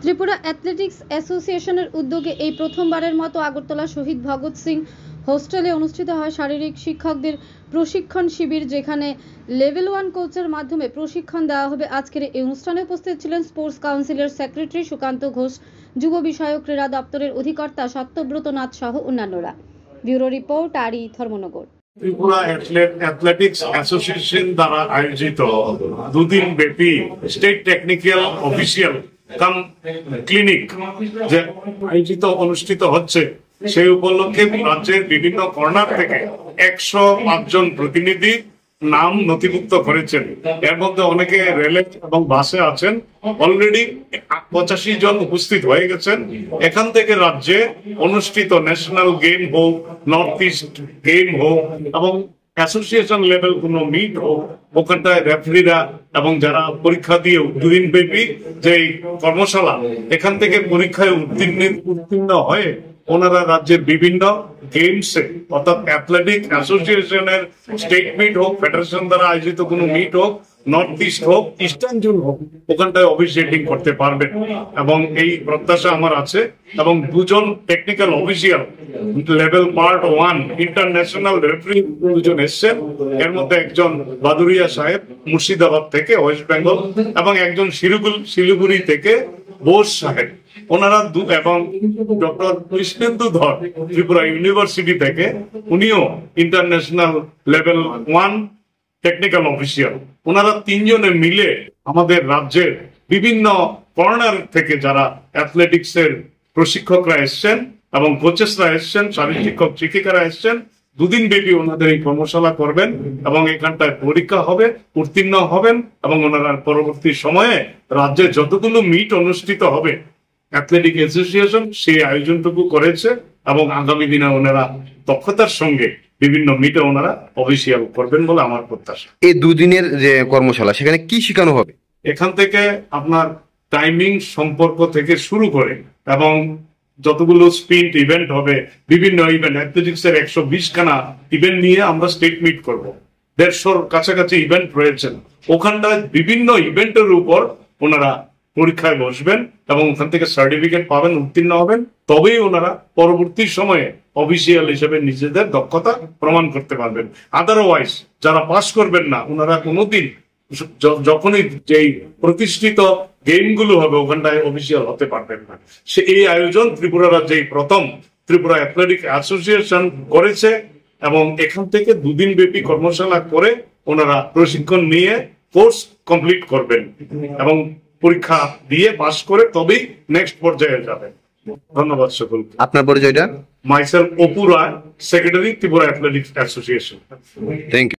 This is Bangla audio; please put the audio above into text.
ত্রিপুরা অ্যাথলেটিক্স অ্যাসোসিয়েশনের উদ্যোগে এই প্রথমবারের মতো আগরতলা শহীদ ভগৎ সিং হোস্টেলে অনুষ্ঠিত হয় শারীরিক শিক্ষকদের প্রশিক্ষণ শিবির, যেখানে লেভেল 1 কোচের মাধ্যমে প্রশিক্ষণ দেওয়া হবে। আজকের এই অনুষ্ঠানে উপস্থিত ছিলেন স্পোর্টস কাউন্সিলের সেক্রেটারি সুকান্ত ঘোষ, যুব বিষয়ক ক্রীড়া দপ্তরের অধিকর্তা সত্যব্রত নাথ সহ অন্যান্যরা। ব্যুরো রিপোর্ট, আরি, ধর্মনগর। ত্রিপুরা অ্যাথলেটিক্স অ্যাসোসিয়েশন দ্বারা আয়োজিত দুদিন ব্যাপী স্টেট টেকনিক্যাল অফিসিয়াল কাম ক্লিনিক যে অনুষ্ঠিত হচ্ছে, সেই উপলক্ষে রাজ্যের বিভিন্ন কর্নার থেকে 105 জন প্রতিনিধি নাম নথিভুক্ত করেছেন। এর মধ্যে অনেকে রেলে এবং বাসে আছেন। অলরেডি 85 জন উপস্থিত হয়ে গেছেন। এখান থেকে রাজ্যে অনুষ্ঠিত ন্যাশনাল গেম হোক, নর্থ ইস্ট গেম হোক এবং অ্যাসোসিয়েশন লেভেল কোনো মিট হোক, ওখানটায় রেফারিরা এবং যারা পরীক্ষা দিয়ে দুদিন ব্যাপী যে কর্মশালা, এখান থেকে পরীক্ষায় উত্তীর্ণ হয়ে ওনারা রাজ্যের বিভিন্ন গেমসে অর্থাৎ অ্যাথলেটিক অ্যাসোসিয়েশনের স্টেট মিট হোক, ফেডারেশন দ্বারা আয়োজিত কোনো মিট হোক, নর্থ ইস্ট হোক, ইস্টার্ন জোন হোক, ওখানটায় অফিসিয়েটিং করতে পারবেন এবং এই প্রত্যাশা আমার আছে। এবং 2 জন technical official level part 1 international referee 2 জন এসছেন। এর মধ্যে একজন বাদুরিয়া সাহেব মুর্শিদাবাদ থেকে ওয়েস্ট বেঙ্গল এবং একজন শিলিগুড়ি থেকে বোস সাহেব, ওনারা এবং ডক্টর কৃষ্ণেন্দু ধর ত্রিপুরা ইউনিভার্সিটি থেকে, উনিও ইন্টারন্যাশনাল লেভেল 1 টেকনিক্যাল অফিসিয়াল। ওনারা 3 জনে মিলে আমাদের রাজ্যের বিভিন্ন কর্নার থেকে যারা অ্যাথলেটিক্স এর প্রশিক্ষকরা এসছেন এবং কোচেসরা এসছেন, শারীরিক শিক্ষক শিক্ষিকারা এসছেন, 2 দিন ব্যাপী ওনাদের এই কর্মশালা করবেন এবং এখানটায় পরীক্ষা হবে, উত্তীর্ণ হবেন এবং ওনারা পরবর্তী সময়ে রাজ্যে যতগুলো মিট অনুষ্ঠিত হবে অ্যাথলেটিক অ্যাসোসিয়েশন সেই আয়োজনটুকু করেছে এবং আগামী দিনে ওনারা দক্ষতার সঙ্গে বিভিন্ন মিটে ওনারা অফিসিয়াল করবেন বলে আমার প্রত্যাশা। এই 2 দিনের যে কর্মশালা, সেখানে কি শেখানো হবে? এখান থেকে আপনার টাইমিং সম্পর্ক থেকে শুরু করে এবং যতগুলো স্প্রিন্ট ইভেন্ট হবে, বিভিন্ন ইভেন্ট, অ্যাথলেটিক্স এর 120 খানা ইভেন্ট নিয়ে আমরা স্টেট মিট করব। 150 কাছাকাছি ইভেন্ট রয়েছেন। ওখানটায় বিভিন্ন ইভেন্টের উপর ওনারা পরীক্ষায় বসবেন এবং ওখান থেকে সার্টিফিকেট পাবেন, উত্তীর্ণ হবেন, তবেই ওনারা পরবর্তী সময়ে অফিসিয়াল হিসেবে নিজেদের দক্ষতা প্রমাণ করতে পারবেন। আদারওয়াইজ যারা পাস করবেন না, ওনারা কোনোদিন যখনই যেই প্রতিষ্ঠিত গেমগুলো হবে ওখানটায় অফিসিয়াল হতে পারবেন না। সে এই আয়োজন ত্রিপুরা রাজ্যে প্রথম ত্রিপুরা অ্যাথলেটিক অ্যাসোসিয়েশন করেছে এবং এখান থেকে 2 দিন ব্যাপী কর্মশালা করে ওনারা প্রশিক্ষণ নিয়ে কোর্স কমপ্লিট করবেন এবং পরীক্ষা দিয়ে পাস করে তবেই নেক্সট পর্যায়ে যাবেন। ধন্যবাদ সকলকে। আপনার পরিচয়টা? Myself Apu Roy, secretary Tripura athletics association. Thank you.